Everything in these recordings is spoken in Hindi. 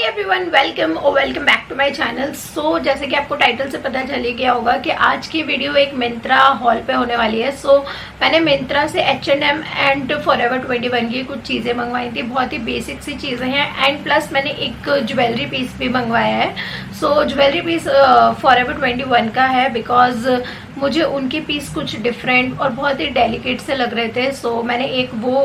Everyone, welcome back to my channel. So जैसे कि आपको टाइटल से पता चल ही गया होगा कि आज की वीडियो एक मिंत्रा हॉल पे होने वाली है। सो मैंने मिंत्रा से H&M एंड फॉरएवर 21 की कुछ चीज़ें मंगवाई थी। बहुत ही बेसिक सी चीज़ें हैं एंड प्लस मैंने एक ज्वेलरी पीस भी मंगवाया है। सो ज्वेलरी पीस फॉरएवर 21 का है बिकॉज मुझे उनके पीस कुछ डिफरेंट और बहुत ही डेलिकेट से लग रहे थे। सो मैंने एक वो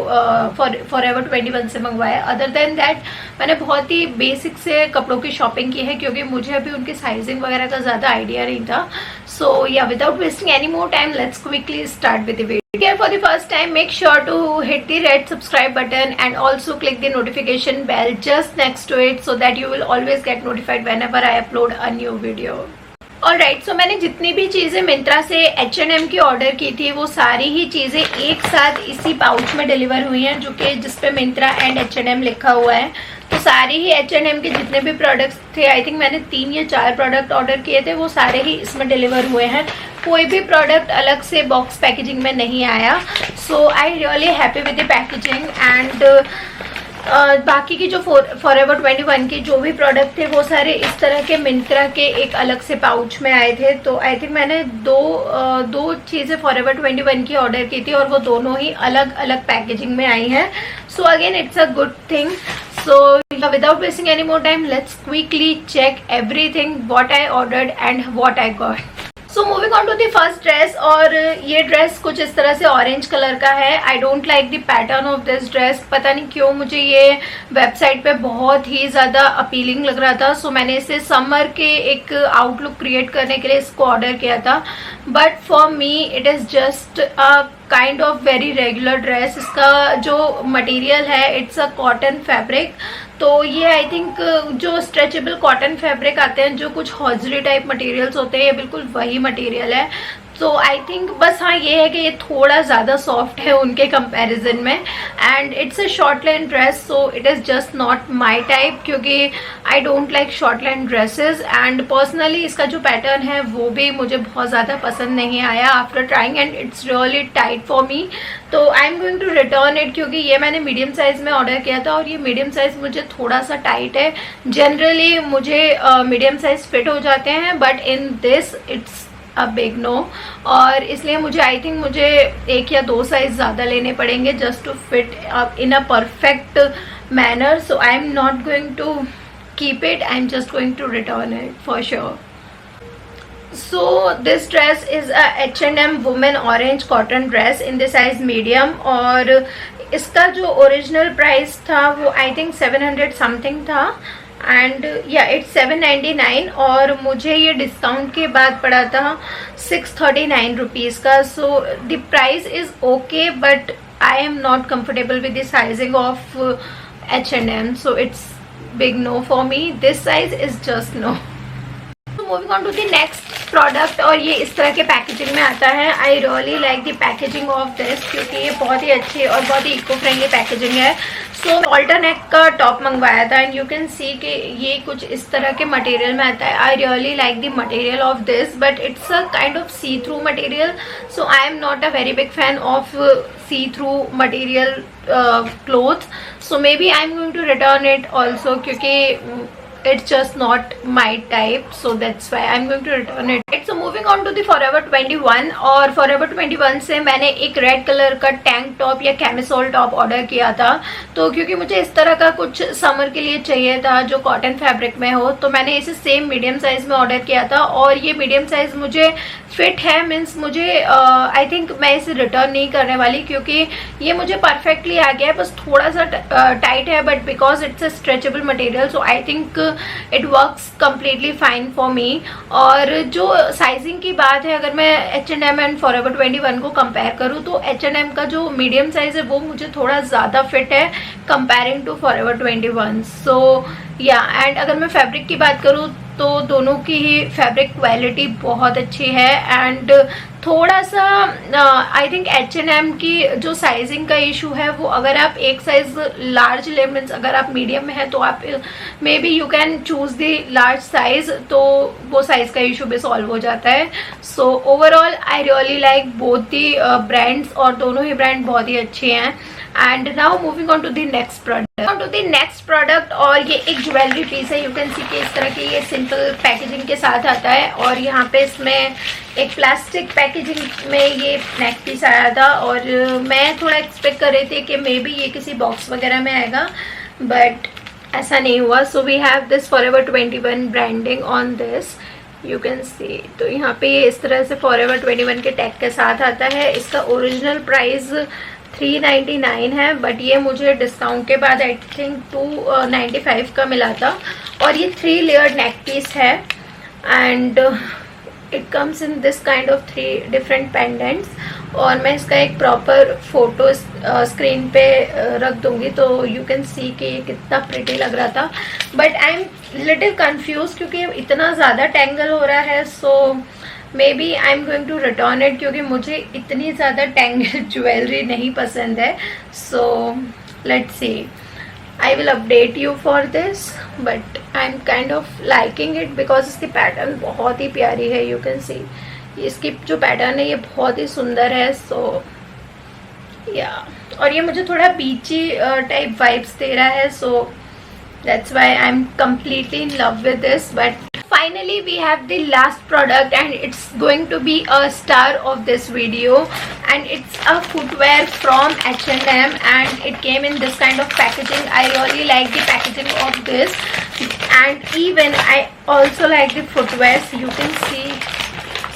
फॉरएवर 21 से मंगवाया। अदर देन दैट मैंने बहुत ही बेसिक से कपड़ों की शॉपिंग की है क्योंकि मुझे अभी उनकी साइजिंग वगैरह का ज़्यादा आइडिया नहीं था। सो या without wasting any more time let's quickly start with the video. Here for the first time, make sure to hit the red subscribe button and also click the notification bell just next to it so that you will always get notified whenever I upload a new video. Alright, so मैंने जितनी भी चीज़ें मिंत्रा से H&M की ऑर्डर की थी वो सारी ही चीज़ें एक साथ इसी पाउच में डिलीवर हुई हैं जो कि जिसपे मिंत्रा एंड H&M लिखा हुआ है। तो सारी ही H&M के जितने भी प्रोडक्ट्स थे, आई थिंक मैंने 3 या 4 प्रोडक्ट ऑर्डर किए थे, वो सारे ही इसमें डिलीवर हुए हैं। कोई भी प्रोडक्ट अलग से बॉक्स पैकेजिंग में नहीं आया। So I really happy with the packaging and बाकी की जो फॉरएवर 21 के जो भी प्रोडक्ट थे वो सारे इस तरह के मिंत्रा के एक अलग से पाउच में आए थे। तो आई थिंक मैंने दो चीज़ें फॉरएवर 21 की ऑर्डर की थी और वो दोनों ही अलग अलग पैकेजिंग में आई हैं। So again it's a good thing. So without wasting any more time, let's quickly check everything what I ordered and what I got. So moving on to the first dress, और ये ड्रेस कुछ इस तरह से ऑरेंज कलर का है। आई don't like the pattern of this dress. पता नहीं क्यों मुझे ये वेबसाइट पे बहुत ही ज़्यादा अपीलिंग लग रहा था। सो मैंने इसे समर के एक आउटलुक क्रिएट करने के लिए इसको ऑर्डर किया था। But for me it is just a kind of very regular dress. इसका जो मटेरियल है इट्स अ कॉटन फैब्रिक। तो ये आई थिंक जो स्ट्रेचेबल कॉटन फैब्रिक आते हैं, जो कुछ हॉजरी टाइप मटेरियल्स होते हैं, ये बिल्कुल वही मटेरियल है। तो आई थिंक बस हाँ ये है कि ये थोड़ा ज़्यादा सॉफ्ट है उनके कंपैरिजन में and it's a short line dress. So it is just not my type क्योंकि I don't like short line dresses and personally इसका जो पैटर्न है वो भी मुझे बहुत ज़्यादा पसंद नहीं आया after trying and it's really tight for me. तो I am going to return it क्योंकि ये मैंने मीडियम साइज़ में ऑर्डर किया था और ये मीडियम साइज़ मुझे थोड़ा सा टाइट है। जनरली मुझे मीडियम साइज़ फिट हो जाते हैं but in this it's a big no. और इसलिए मुझे आई थिंक मुझे 1 या 2 साइज ज़्यादा लेने पड़ेंगे just to fit in a perfect manner. So I am not going to keep it, I am just going to return it for sure. So this dress is a H&M women orange cotton dress in the size medium और इसका जो ओरिजिनल प्राइस था वो आई थिंक 700 समथिंग था एंड या इट्स 799 और मुझे ये डिस्काउंट के बाद पड़ा था 639 रुपीज़ का। So the price is okay but I am not comfortable with the sizing of H&M। So it's big no for me, this size is just no. Moving on to the next product, और ये इस तरह के पैकेजिंग में आता है। I really like the packaging of this क्योंकि ये बहुत ही अच्छी और बहुत ही इको फ्रेंडली पैकेजिंग है। सो अल्टरनेक का टॉप मंगवाया था एंड यू कैन सी कि ये कुछ इस तरह के मटेरियल में आता है। I really like the material of this but it's a kind of see through material. So I am not a very big fan of see through material cloth. So maybe I am going to return it also क्योंकि it's just not my type, so that's why I'm going to return it. Right, so moving on to the Forever 21, और Forever 21 से मैंने एक रेड कलर का टैंक टॉप या कैमिसोल टॉप ऑर्डर किया था। तो क्योंकि मुझे इस तरह का कुछ समर के लिए चाहिए था जो कॉटन फैब्रिक में हो, तो मैंने इसे सेम मीडियम साइज में ऑर्डर किया था और ये मीडियम साइज मुझे फिट है। मीन्स मुझे आई थिंक मैं इसे रिटर्न नहीं करने वाली क्योंकि ये मुझे परफेक्टली आ गया है, बस थोड़ा सा टाइट है but because it's a stretchable material so I think it works completely fine for me. और जो साइजिंग की बात है, अगर मैं H&M एंड फॉरएवर 21 को कंपेयर करूँ तो H&M का जो मीडियम साइज है वो मुझे थोड़ा ज़्यादा फिट है कंपेयरिंग टू फॉरएवर 21। सो या एंड अगर मैं फैब्रिक की बात करूँ तो दोनों की ही फैब्रिक क्वालिटी बहुत अच्छी है एंड थोड़ा सा आई थिंक H&M की जो साइजिंग का इशू है वो अगर आप एक साइज लार्ज ले, मीन्स अगर आप मीडियम में है तो आप may be you can choose the large size, तो वो साइज का इशू भी सॉल्व हो जाता है। So overall I really like both the brands और दोनों ही ब्रांड बहुत ही अच्छे हैं। And now moving on to the next product. To the next product, और ये एक ज्वेलरी पीस है। यू कैन सी कि इस तरह की ये सिंपल पैकेजिंग के साथ आता है, और यहाँ पे इसमें एक प्लास्टिक पैकेजिंग में ये नेक पीस आया था, और मैं थोड़ा एक्सपेक्ट कर रही थी कि मे बी ये किसी बॉक्स वगैरह में आएगा, बट ऐसा नहीं हुआ। So we have this forever 21 branding on this, you can see. तो यहाँ पे ये इस तरह से फॉरएवर 21 के टैग के साथ आता है। इसका ओरिजिनल प्राइस 399 है, बट ये मुझे डिस्काउंट के बाद आई थिंक 295 का मिला था, और ये 3 लेयर्ड नेक पीस है, and it comes in this kind of 3 different pendants. और मैं इसका एक प्रॉपर फोटो स्क्रीन पे रख दूंगी, तो यू कैन सी कि ये कितना प्रिटी लग रहा था। But I am little confuse क्योंकि इतना ज़्यादा टेंगल हो रहा है, so maybe I am going to return it, क्योंकि मुझे इतनी ज़्यादा टेंगल ज्वेलरी नहीं पसंद है। So let's see, I will update you for this, but I'm kind of liking it because इसकी पैटर्न बहुत ही प्यारी है। You can see इसकी जो पैटर्न है ये बहुत ही सुंदर है। So yeah, और ये मुझे थोड़ा बीची टाइप वाइब्स दे रहा है, so that's why I'm completely in love with this. But finally we have the last product, and it's going to be a star of this video, and it's a footwear from H&M, and it came in this kind of packaging. I really like the packaging of this, and even I also like the footwear, so you can see.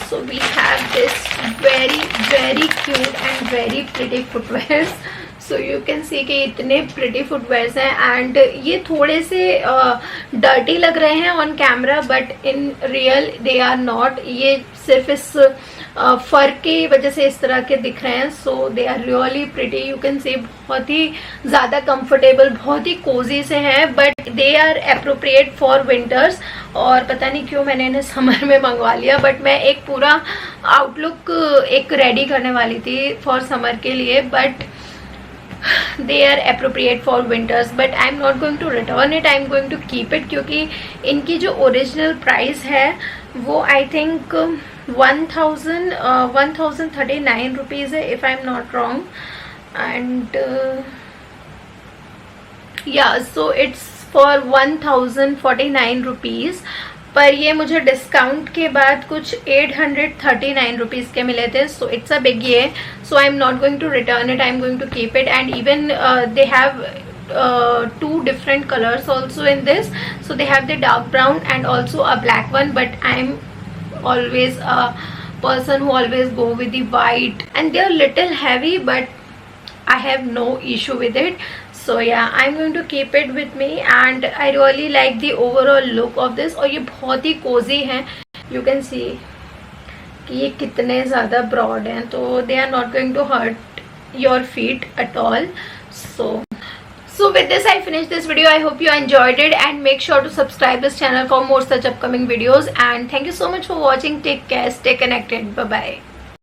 So we have this very cute and very pretty footwears. So you can see कि इतने प्रिटी फुटवेयर्स हैं, एंड ये थोड़े से डर्टी लग रहे हैं on camera, but in real they are not. ये सिर्फ इस फर की वजह से इस तरह के दिख रहे हैं। So they are really pretty, you can see बहुत ही ज़्यादा कंफर्टेबल, बहुत ही कोजी से हैं, but they are appropriate for winters. और पता नहीं क्यों मैंने इन्हें समर में मंगवा लिया, बट मैं एक पूरा आउटलुक एक रेडी करने वाली थी फॉर समर के लिए, but they are appropriate for winters, but I'm not going to return it, I'm going to keep it, क्योंकि इनकी जो ओरिजिनल प्राइस है वो आई थिंक 1039 रुपीज़ है, if I am not wrong, and या सो इट्स फॉर 1049 रुपीज़। पर ये मुझे डिस्काउंट के बाद कुछ 839 रुपीज़ के मिले थे, सो इट्स अ बिग ये। So I am not going to return it, I am going to keep it, and even they have 2 different colors also in this. So they have the dark brown and also a black one, but I'm always a person who always go with the white, and they are little heavy, but I have no issue with it. So yeah, I'm going to keep it with me, and I really like the overall look of this. और ये बहुत ही cozy हैं, you can see कि ये कितने ज़्यादा broad हैं, तो they are not going to hurt your feet at all. So with this I finish this video. I hope you enjoyed it, and make sure to subscribe this channel for more such upcoming videos, and thank you so much for watching. Take care, stay connected, bye bye.